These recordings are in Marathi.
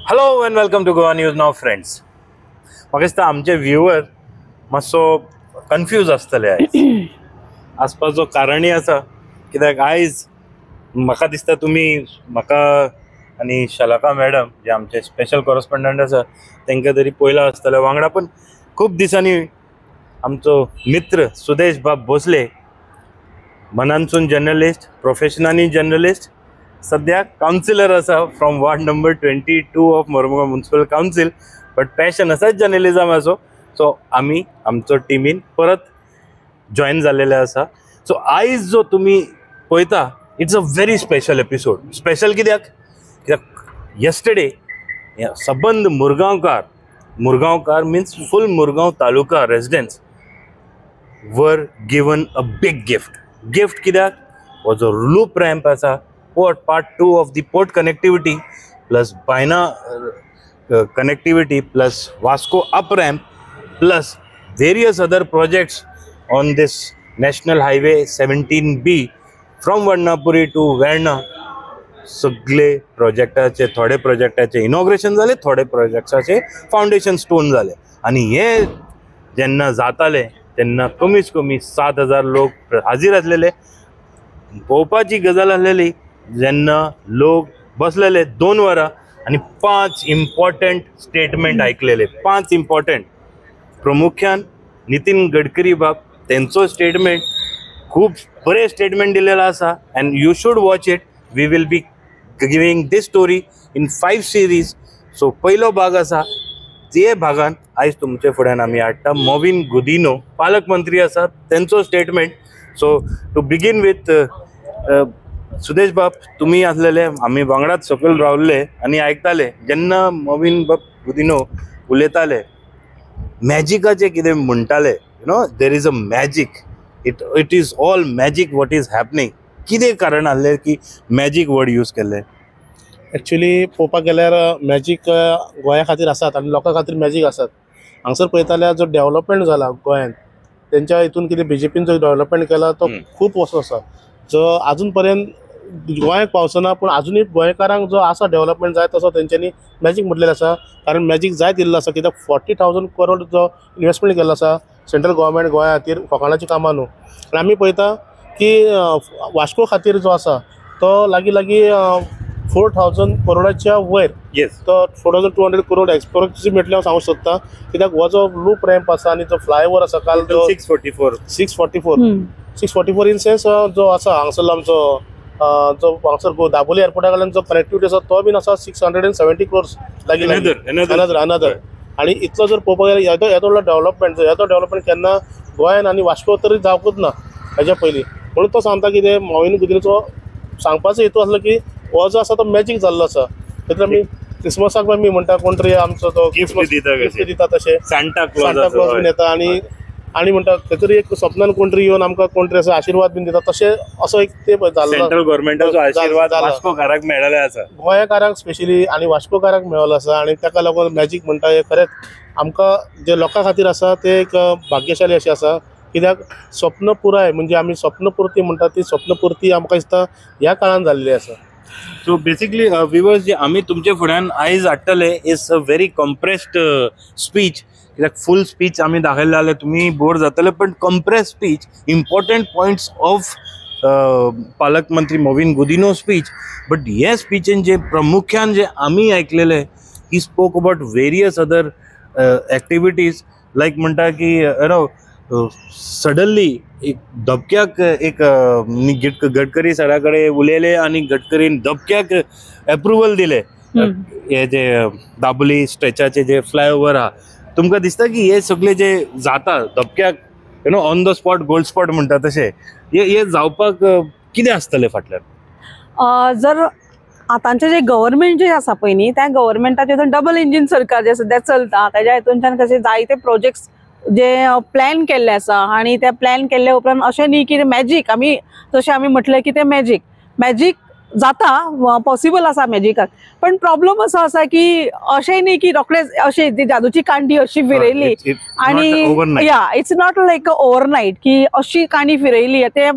Hello and welcome to Goa News Now, friends. म्हाका दिसता आमचे व्ह्यूअर मातसो कन्फ्यूज आसतले आयज. आसपाचो कारणय आसा कित्याक आयज म्हाका दिसता तुमी म्हाका आनी शलाका मॅडम जे आमचे स्पेशल कॉरस्पॉन्डंट आसा तांकां तरी पयला आसतले वांगडा, पण खूब दिसांनी आमचो मित्र सुदेश बाब भोसले, मनानसून जर्नलिस्ट, प्रोफेशनांनी जर्नलिस्ट, सद्या काउन्सिलर आसा from ward number 22 of Mormugao municipal council, but passion आसा जर्नलिजमाचो. सो आमी आमचो टिमीन परत जॉईन जाल्लेले आसा. सो आयज जो तुमी पळयता it's a very special episode. Special कित्याक येस्टरडे सबंद मुरगांवकार means full Murgaon taluka residents were given a big gift कित्याक हो जो लूप रॅम्प आसा, part 2 of the port connectivity plus Baina connectivity plus Vasco up ramp plus various other projects on this National Highway 17B from Varnapuri to Verna. सगळे प्रोजेक्टाचे थोडे प्रोजेक्टाचे इनॉग्रेशन जाले, थोडे प्रोजेक्ट्साचे फाउंडेशन स्टोन जाले. आणि हे जेन्ना जाताले तेन्ना कमीच कमी 7,000 लोक हाजीर आसलेले. पळोवपाची गजाल आसलेली जेन्ना लोक बसलेले 2 वरां आणि 5 इम्पॉर्टंट स्टेटमेंट आयकलेले. 5 इम्पॉर्टंट. प्रामुख्यान नितीन गडकरी बाब तेंचो स्टेटमेंट खूब बरे स्टेटमेंट दिलेलो आसा and you should watch it. We will be giving this story in 5 series. So पयलो भाग आसा ते भागान आयज तुमचे फुड्यान आमी हाडटा मोविन गुदिनो, पालकमंत्री आसा, तेंचो स्टेटमेंट. सो टू बिगीन विथ सुदेश बाब, तुम्ही आसलेले, आम्ही वांगडाच सकयल रावल्ले आणि आयकताले जेन्ना मोविन बाब गुदिनो उलयताले मॅजिकाचे कितें म्हणटाले. You know there is a magic. It is all magic what is happening. कितें कारण आसलें की मॅजीक वर्ड यूज केल्ले? एक्चुअली पळोवपाक गेल्यार मॅजीक गोंया खातीर आसात आनी लोकां खातीर मॅजीक आसात. हांगसर पळयताल्यार जो डेव्हलपमेंट जाला गोंयांत, तेंच्या हितून कितें बीजेपीन जो डेव्हलपमेंट केला तो खूब वस्त आसा, जो आजून पर्यंत गोंयाक पावसना. पूण आजुनूय गोंयकारांक जो आसा डेव्हलपमेंट जाय तसो तेंच्यांनी मॅजीक म्हटलेलें आसा. कारण मॅजीक जाय दिल्लो आसा कित्याक 40,000 करोड जो इन्वेस्टमेंट केल्लो आसा सेंट्रल गव्हर्मेंट गोंया खातीर फकाणाची कामां न्हू. आनी आमी पळयता की वास्को खातीर जो आसा तो लागीं 4,000 करोडाच्या वयर. येस, तो 4,200 करोड एक्सपोर्ट मेळटले हांव सांगूंक सोदतां. कित्याक हो जो लूप रॅम्प आसा आनी जो फ्लायओवर आसा काल जो 644 इन सेन्स जो आसा हांगसरलो आमचो जो हांगसर दाबोली एअरपोर्टा कडल्यान जो कनेक्टिविटी आसा तो बीन आसा 670 क्रोर्स लागीं अनदर. आनी इतलो जर पळोवपाक गेल्यार येदो व्हडलो डेव्हलपमेंट केन्ना गोंयान आनी वास्को तरी जावंकूच ना हेज्या पयलीं. म्हणून तो सांगता की ते मोविन गुदिनोचो सांगपाचो हेतू आसलो की हो जो आसा तो मॅजीक जाल्लो आसा. तेतून आमी क्रिसमसाक आमी म्हणटा कोण तरी आमचो तो गिफ्ट दिता तशें सांता क्लॉज बीन येता आनी म्हणटा खंय तरी एक स्वप्नान कोण तरी येवन आमकां कोण तरी असो आशिर्वाद बीन दिता तशें असो एक ते जाल्लो. सेंट्रल गव्हर्मेंटाचो आशिर्वाद वास्कोकारांक मेळ्ळेलो आसा, गोंयकारांक स्पेशली आनी वास्कोकारांक मेळ्ळो आसा. आनी ताका लागून मॅजीक म्हणटा हे खरेंच आमकां जे लोकां खातीर आसा ते एक भाग्यशाली अशें आसा. कित्याक स्वप्न पुराय म्हणजे आमी स्वप्नपुर्ती म्हणटा ती स्वप्नपुर्ती आमकां दिसता ह्या काळान जाल्ली आसा. सो बेसिकली व्ह्यूअर्स जे आमी तुमचे फुड्यान आयज हाडटले is a very compressed speech. कित्याक फूल स्पीच आमी दाखयले जाल्यार तुमी बोर जातले, पण compress speech, important points of पालकमंत्री मोविन गुदिनो स्पीच. बट हे स्पीचेन जे प्रामुख्यान जे आमी आयकलेले, he spoke about various other activities. Like म्हणटा की यू नो सडनली एक धपक्याक एक गडकरी सरा कडेन उलयले आनी गडकरीन धपक्याक एप्रुवल दिले हे जे दाबोली स्ट्रेचाचे जे फ्लायओवर आहा. तुमकां दिसता की हे सगळे जे जाता धपक्याक you know on the spot gold spot म्हणटा तशें हे जावपाक कितें आसतलें फाटल्यान? जर आतांचे जे गव्हर्मेंट जे आसा पळय न्ही, त्या गव्हर्मेंटाचे डबल इंजीन सरकार जे सद्या चलता तेज्या हितूनच्यान कशे जायते प्रोजेक्ट्स जे प्लॅन केल्ले आसा आणि त्या प्लॅन केल्ले उपरांत अशें न्ही की मॅजीक आमी जशें आमी म्हटलें की ते मॅजीक जाता पॉसिबल आसा मॅजिकाक, पण प्रॉब्लेम असो आसा की अशेंय न्ही की रोखडेच अशें ती जादूची कांडी अशी फिरयली आणि या इट्स नॉट लायक ओवरनायट की अशी काणी फिरयली. ते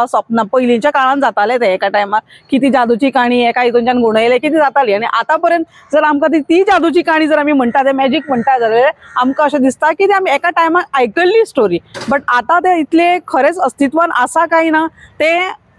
स्वप्न पयलींच्या काळान जाताले ते एका टायमार की ती जादूची काणी एका हितूनच्यान गुणयले की ती जाताली. आणि आता पर्यंत जर आमकां ती जादूची काणी जर आमी म्हणटा ते मॅजीक म्हणटा जाल्यार आमकां अशें दिसता की ते आमी एका टायमार आयकल्ली स्टोरी, बट आता ते इतले खरेंच अस्तित्वान आसा काय ना ते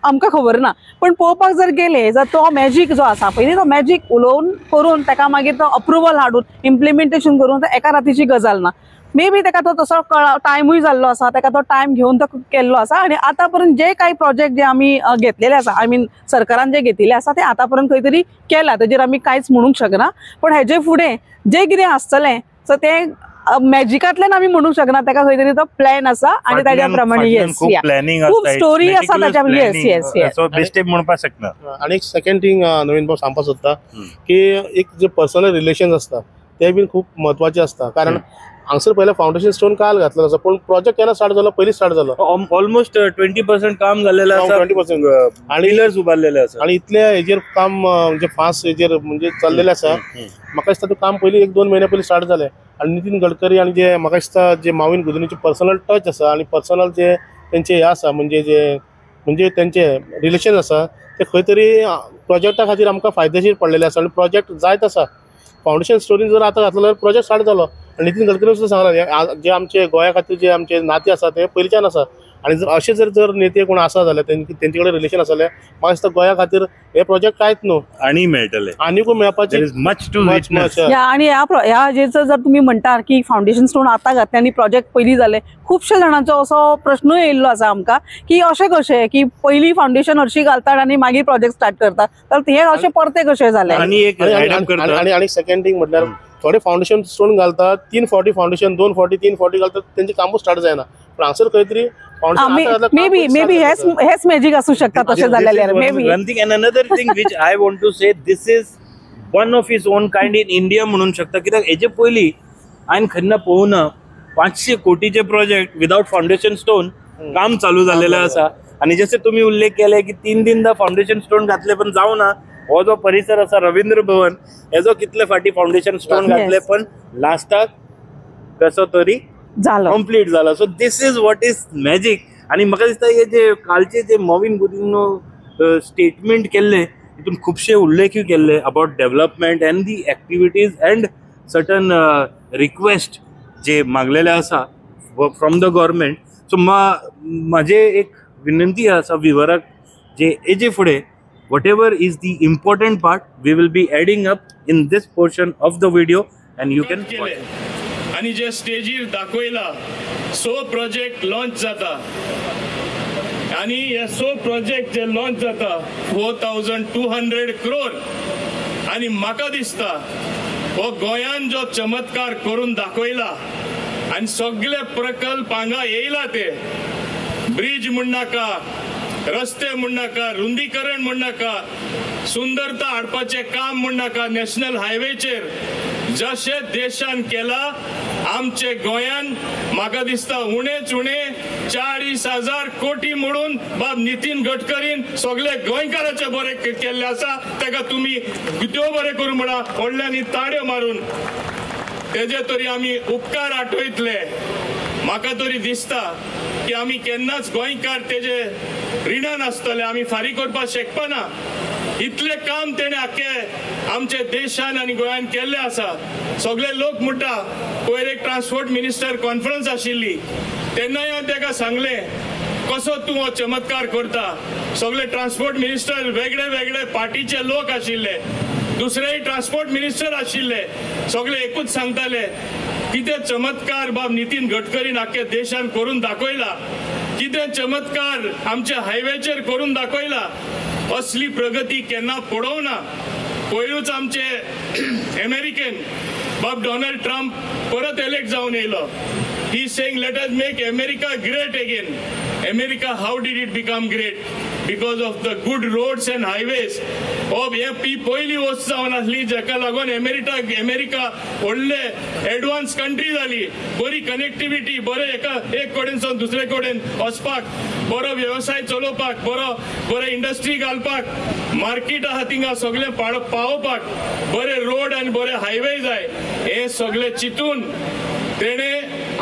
आमकां खबर ना. पण पळोवपाक जर गेले जर तो मॅजीक जो आसा पयली तो मॅजीक उलोवन करून ताका मागीर तो अप्रुवल हाडून इम्प्लिमेंटेशन करून तो एका रातीची गजाल ना. मे बी ताका तो तसो टायमूय जाल्लो आसा, ताका तो टायम घेवन तो केल्लो आसा. आणि आता पर्यंत जे काही प्रोजेक्ट जे आमी घेतलेले आसा आय मीन सरकारान जे घेतिल्ले आसा ते आता पर्यंत खंय तरी केला, ताजेर आमी कांयच म्हणूंक शकना. पण हेजे फुडें जे कितें आसतलें सो ते मॅजिकांतल्यान आमी म्हणूंक शकना, ताका खंय तरी तो प्लॅन आसा आणि ताज्या प्रमाणे येस खूप स्टोरी आसा ताच्या येस येस येस बेस्टे म्हणपाक शकना. आणि एक सेकंड थिंग नवीन भाऊ सांगपाक सोदता की एक जे पर्सनल रिलेशन्स असता ते बीन खूप महत्वाचे असता. कारण हांगसर पयले फाउंडेशन स्टोन काल घातलेलो आसा, पण प्रोजेक्ट केन्ना स्टार्ट जालो, पयलीं स्टार्ट जालो. ऑलमोस्ट 20% काम झालेलं आसा, 20% आणि पिलर्स उबारलेले आसा आणि इतल्या हेजेर काम म्हणजे फास्ट हेजेर म्हणजे चाललेले आसा. म्हाका दिसता ते काम पयलीं 1-2 महिने पयलीं स्टार्ट जालें. आणि नितीन गडकरी आणि जे म्हाका दिसता जे माविन गुदिन्याचे पर्सनल टच आसा आणि पर्सनल जे तेंचे हे आसा म्हणजे तेंचे रिलेशन आसा ते खंय तरी प्रोजेक्टा खातीर आमकां फायदेशीर पडलेले आसा. आणि प्रोजेक्ट जायत आसा. फाउंडेशन स्टोरीन जर आतां घातलो जाल्यार प्रोजेक्ट स्टार्ट जालो. आणि नितीन गडकरी सुद्दां सांगला जे आमचे गोंया खातीर जे आमचे नाते आसा ते पयलींच्यान आसा. आणि जर असे जर नेते कोण आसा जाल्यार तेंचे कडेन रिलेशन आसा जाल्यार म्हाका दिसता गोंया खातीर हे प्रोजेक्ट कांयच न्हू आणि मेळटले आनीकूय मेळपाचे मच टू विटनेस. आणि ह्या हेजेचो जर तुम्ही म्हणटा की फाउंडेशन स्टोन आता घातले आणि प्रोजेक्ट पयलीं जाले, खुबशे जाणांचो असो प्रश्नूय येयल्लो आसा आमकां की अशें कशें की पयलीं फाउंडेशन हरशीं घालतात आणि मागीर प्रोजेक्ट स्टार्ट करतात, तर हे अशें परते कशें जालें. आणि सेकंड थिंग म्हटल्यार थोडे फाउंडेशन स्टोन घालतात 3 फावटी फाउंडेशन 2 फावटी 3 फावटी घालतात तेंचे कामूच स्टार्ट जायना. पण हांगसर खंय तरी मे बी हेच मॅजिक असू शकता तशें जाल्यार maybe. One thing and another thing which I want to say this is one of his own kind in India म्हणून शकता. कित्याक हेजे पयलीं हांवें खंय पळोवना 500 कोटीचे प्रोजेक्ट विदाउट फाउंडेशन स्टोन काम चालू झालेलं आसा. आणि जसे तुम्ही उल्लेख केले की 3 दिनदा फाउंडेशन स्टोन घातले पण जावना. हो जो परिसर आसा रवींद्र भवन हेजो कितले फाटी फाउंडेशन स्टोन घातले पण लास्टाक कसो तरी कंप्लीट जाला. So this is what is magic. आणि म्हाका दिसता हे जे कालचे जे मॉविन गुदिन्यो स्टेटमेंट केल्ले हितून खुबशे उल्लेखूय केल्ले about development and the activities and certain request जे मागलेले आसा फ्रॉम द गव्हर्मेंट. सो म्हाजे एक विनंती आसा विवराक जे हेजे फुडें whatever is the important part we will be adding up in this portion of the video and you can आणि जे स्टेजीर दाखवला सो प्रोजेक्ट लॉन्च जाता आणि हे सो प्रोजेक्ट जे लॉन्च जाता 4200 crore. आणि म्हाका दिसता हो गोंयान जो चमत्कार करून दाखवला आणि सगळे प्रकल्प हांगा येयला ते ब्रिज म्हण नाका, रस्ते म्हण नाका, रुंदीकरण म्हण नाका, सुंदरता हाडपाचे काम म्हण नाका, नॅशनल हायवेचेर जशे देशान केला आमचे गोंयान म्हाका दिसता उणेच उणे 40,000 कोटी म्हणून बाब नितीन गडकरीन सगळे गोंयकाराचे बरे केल्ले आसा. ताका तुम्ही देव बरे करूं म्हणा व्हडल्यांनी ताड्यो मारून तेजे तरी आमी उपकार आठवयतले. म्हाका तरी दिसता की आमी केन्नाच गोंयकार तेजे रिणान आसतले, आमी फारीक करपाक शकपाना. इतले काम तेणे आख्खे आमचे देशान आनी गोंयान केल्ले आसा. सगळे लोक म्हणटा पयर एक ट्रान्सपोर्ट मिनिस्टर कॉन्फरन्स आशिल्ली तेन्नाय हांवें ताका सांगले कसो तूं हो चमत्कार करता. सगळे ट्रान्सपोर्ट मिनिस्टर वेगळे वेगळे पार्टीचे लोक आशिल्ले, दुसरेय ट्रान्सपोर्ट मिनिस्टर आशिल्ले, सगळे एकूच सांगताले कितें चमत्कार बाब नितीन गडकरीन आख्खे देशान करून दाखयला, कितें चमत्कार आमच्या हायवेचेर करून दाखयला. असली प्रगती केन्ना पडोवना. पयरूच आमचे अमेरिकेन बाब डोनाल्ड ट्रम्प परत इलेक्ट जावन येयलो. He saying let us make America great again. America how did it become great? Because of the good roads and highways. ही पहिली वस्त जावन आसली जाका लागून अमेरिका व्हडले एडवान्स कंट्री जाली. बरी कनेक्टिविटी, बरे एक कडेन सावन दुसरे कडेन वचपाक, बरो व्यवसाय चलोवपाक, बरे इंडस्ट्री घालपाक, मार्केट आहा थिंगा सगळे पावोवपाक बरे रोड आनी बरे हायवे जाय. हे सगळे चिंतून तेणे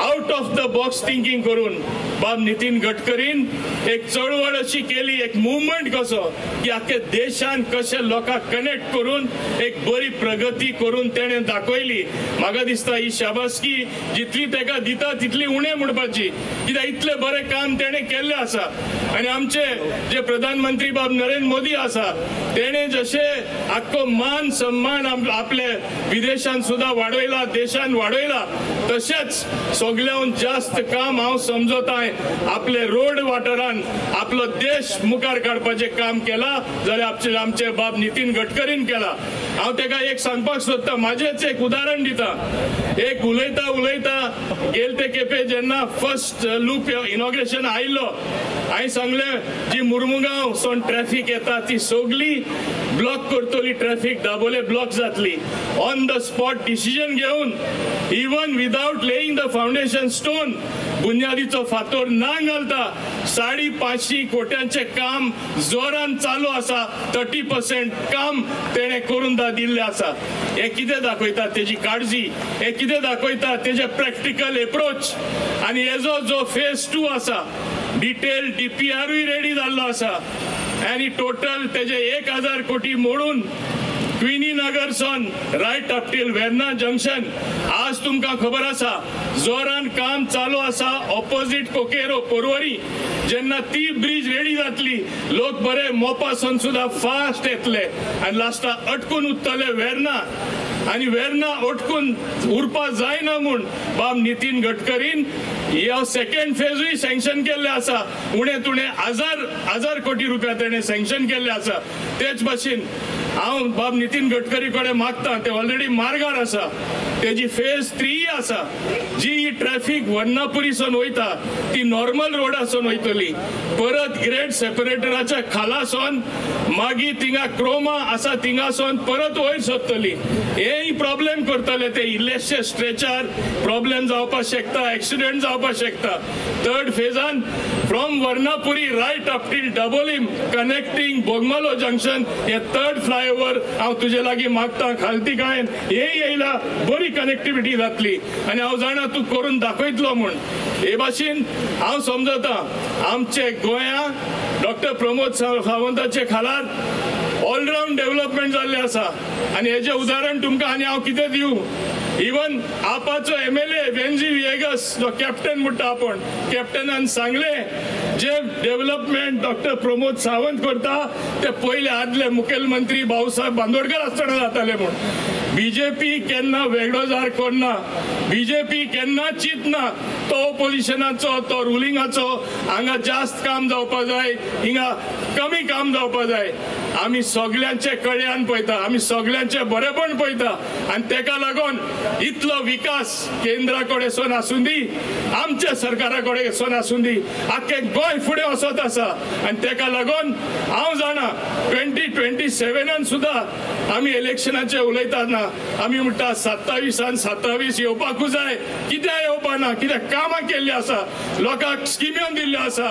out of the box thinking करून बाब नितीन गडकरीन एक चळवळ अशी केली, एक मुवमेंट कसो की आख्या देशान कशे लोकांक कनेक्ट करून एक बरी प्रगती करून तेणे दाखयली. म्हाका दिसता ही शाबासकी जितली तेका दिता तितली उणें म्हणपाची, कित्याक इतले बरें काम तेणे केल्लें आसा. आनी आमचे जे प्रधानमंत्री बाब नरेंद्र मोदी आसा तेणे जशे आख्खो मान सन्मान आपले विदेशांत सुद्दां वाडयला, देशान वाडयला, तशेंच सगळ्याहून जास्त काम हांव समजतां आपले रोड वाठारान आपलो देश मुखार काडपाचें काम केला जाल्यार आमचे बाब नितीन गडकरीन केला. हांव तेका एक सांगपाक सोदता, म्हाजेच एक उदाहरण दिता. एक उलयता गेल ते केपे जेन्ना फर्स्ट लूप इनॉग्रेशन आयिल्लो, हांवें सांगलें जी मुर्मुगांव सोन ट्रॅफिक येता ती सगळी ब्लॉक करतली, ट्रॅफिक दाबोले ब्लॉक जातली. ऑन द स्पॉट डिसिजन घेवन even without laying the foundation stone, बुन्यादीचो फातोर ना घालता 550 कोट्यांचे काम जोरान चालू आसा. 30% काम तेणे करून दिल्ले आसा. हे कितें दाखयता तेजी काळजी, हे कितें दाखयता तेजे प्रॅक्टिकल एप्रोच. आनी हेजो जो फेज 2 आसा डिटेल DPRूय रेडी जाल्लो आसा आनी टोटल तेजे 1000 कोटी मोडून क्विनी नगर सोन right up till Verna junction आज तुमकां खबर आसा जोरान काम चालू आसा. ऑपोजिट कोकेरो पोरवरी जेन्ना ती ब्रिज रेडी जातली लोक बरे मोपासून सुद्धा फास्ट येतले आनी लास्टाक अटकून उरतले वेर्ना. आनी वेर्ना अटकून उरपा जायना म्हूण बाब नितीन गडकरीन ह्या सेकंड फेजूय सँक्शन केल्ले आसा. उणे तुणे 1000 कोटी रुपया तेणे सँक्शन केल्ले आसा. तेच भाशेन हांव बाब नितीन गडकरी कडेन मागता, ते ऑलरेडी मार्गार आसा, तेजी फेज 3 आसा. जी ट्रॅफिक वर्णापुरीसून वयता ती नॉर्मल रोडासून वयतली, परत ग्रेड सेपरेटराच्या खालासून मागीर थिंगा क्रोमा आसा थिंगासून परत वयर सोदतली. हेय प्रॉब्लेम करतले ते इल्लेशे स्ट्रेचार प्रॉब्लेम जावपाक शकता, एक्सिडेंट जावपाक शकता. थर्ड फेजान from Varunapuri right up till Dabolim connecting Bogmalo junction हे थर्ड फ्लायओव्हर हांव तुजे लागीं मागता खालती कांय हे येयला बरी कनेक्टिविटी जातली आनी हांव जाणा तूं करून दाखयतलो म्हूण. हे भाशेन हांव समजता आमचे गोंया डॉक्टर प्रमोद सावंताचे खालार ऑलराउंड डेव्हलपमेंट जाल्ले आसा. आनी हेजें उदाहरण तुमकां आनी हांव कितें दिवं. इवन आपाचो MLA वेन्झी विएगस जो कॅप्टन म्हणटा आपण, कॅप्टनान सांगले जे डेव्हलपमेंट डॉक्टर प्रमोद सावंत करता ते पयले आदले मुखेलमंत्री भाऊसाहेब बांदोडकर आसतना जाताले म्हूण. BJP केन्ना वेगळो जार करना, BJP केन्ना चिंतना तो ऑपोजिशनाचो तो रुलिंगाचो हांगा जास्त काम जावपा जाय, हिंगा कमी काम जावपा जाय. आमी सगळ्यांचे कड्यान पळयता, आमी सगळ्यांचे बरेपण पळयता आनी तेका लागून इतलो विकास केंद्रा कडेसून आसूं दी, आमच्या सरकारा कडेसून आसूं दी, आख्खें गोंय फुडें वचत आसा. आनी तेका लागून हांव जाणा 2027 सुद्दां आमी इलेक्शनाचे उलयतना आमी म्हणटा 27 येवपाकूच जाय. कित्याक येवपा ना, कित्याक कामां केल्लीं आसा, लोकांक स्किम्यो दिल्ल्यो आसा,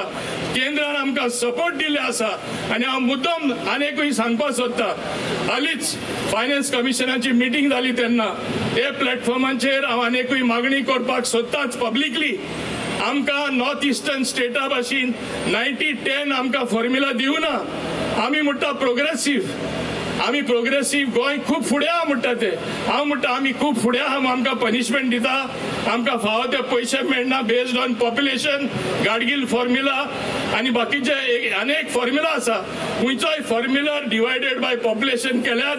केंद्रान आमकां सपोर्ट दिल्ले आसा. आनी हांव मुद्दम आनीकूय सांगपाक सोदता, हालींच फायनान्स कमिशनाची मिटींग जाली तेन्ना हे प्लॅटफॉर्माचेर हांव आनीकूय मागणी करपाक सोदताच पब्लिकली. आमकां नॉर्थ इस्टर्न स्टेटा भाशेन 90-10 आमकां फॉर्म्युला दिवना. आमी म्हणटा प्रोग्रेसीव गोंय खूब फुडें आहा म्हणटा ते. हांव म्हणटा आमी खूब फुडें आहा, आमकां पनिशमेंट दिता, आमकां फावो ते पयशे मेळना बेस्ड ऑन पॉप्युलेशन, गाडगील फॉर्म्युला आनी बाकीचे अनेक फॉर्म्युला आसा. खंयचोय फॉर्म्युला डिवायडेड बाय पॉप्युलेशन केल्यार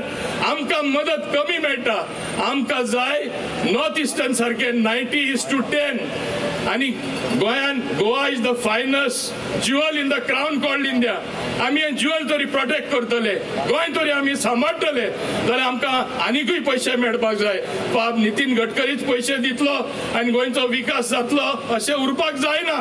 आमकां मदत कमी मेळटा. आमकां जाय नॉर्थ इस्टर्न सारके 90:10 आनी गोंयान Goa is the finest jewel in the crown called India. आमी हे ज्युअल तरी प्रोटेक्ट करतले, गोंय तरी आमी सांबाळटले जाल्यार आमकां आनीकूय पयशे मेळपाक जाय. बाब नितीन गडकरीच पयशे दितलो आनी गोंयचो विकास जातलो अशें उरपाक जायना.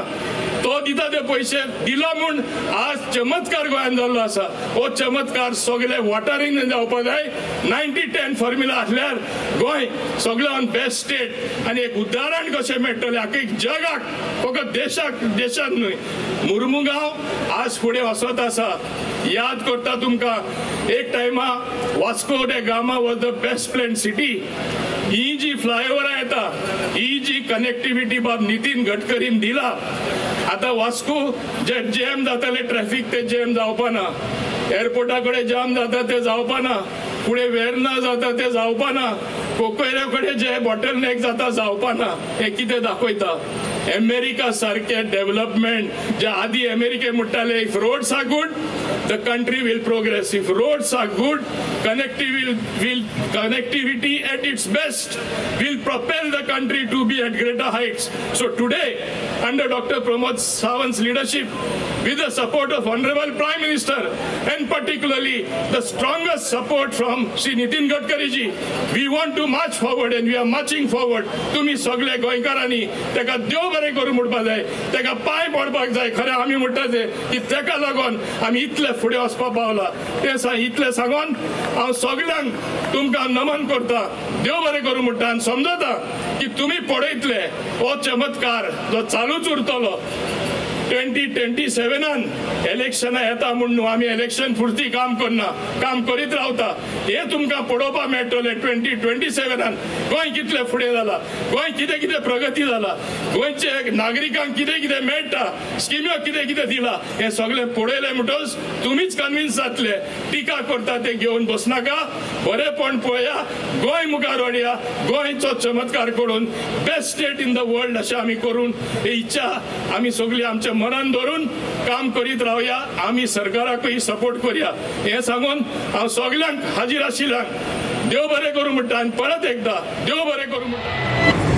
तो दिता ते पैसे दिलो म्हूण आज चमत्कार गोंयांत जाल्लो आसा. हो चमत्कार सगळे वॉटरीन जावपाक जाय. 90-10 फॉर्म्युला आसल्यार गोंय सगळ्यान बेस्ट स्टेट आनी एक उदाहरण कशें मेळटलें आख्या जगाक, फकत देशांत न्हय. मुर्मुगांव आज फुडें वचत आसा. याद करता तुमकां एक टायमा Vasco da Gama was the best plan city. ही जी फ्लायओवरां येता, ही जी कनेक्टिविटी बाब नितीन गडकरीन दिला. आता वास्को जे जॅम जाताले ट्रॅफिक ते जॅम जावपाना. एअरपोर्टा कडेन जाम जाता ते जावपाना. पुढे वेर्ना जाता ते जावपाना. कोकोयरे कडेन जे बॉटलनेक जाता जावपाना. हे कितें दाखयता? अमेरिका सारखे डेव्हलपमेंट जे आधी अमेरिके म्हणटाले if roads are good the country will progress. If roads are good, connectivity at its best will propel the country to be at greater heights. So today, under Dr. Pramod Sawant's leadership, with the support of Honorable Prime Minister and particularly the strongest support from Shri Nitin Gadkari ji, we want to march forward and we are marching forward. तुम्ही सगळे गोंयकारांनी तेका देव बरें करूं म्हणपाक जाय, तेका पांय पडपाक जाय. खरें आमी म्हणटा ते की तेका लागून आमी इतले फुडें वचपाक पावला. ते इतले सांगून हांव सगळ्यांक तुमकां नमन करता, देव बरें करूं म्हणटा आनी समजता की तुमी पळयतले हो चमत्कार जो चालूच उरतलो. 2027 इलेक्शनां येता म्हूण न्हू आमी इलेक्शन पुरती काम करना, काम करीत रावता. हे तुमकां पळोवपाक मेळटलें 2027 गोंय कितले फुडें जाला, गोंय कितें कितें प्रगती जाला, गोंयचे नागरिकांक कितें कितें मेळटा, स्किम्यो कितें कितें दिला, हें सगळें पळयलें म्हणटच तुमीच कन्विन्स जातले. टिका करता ते घेवन बसनाका, बरेपण पळया, गोंय मुखार व्हडया, गोंयचो चमत्कार करून best state in the world अशें आमी करून ही इच्छा आमी सगळीं आमच्या मनान धरून काम करीत रावया. आमी सरकाराकूय सपोर्ट करया. हे सांगून हांव सगळ्यांक हाजीर आशिल्ल्यांक देव बरें करूं म्हणटा आनी परत एकदा देव बरें करूं म्हणटा.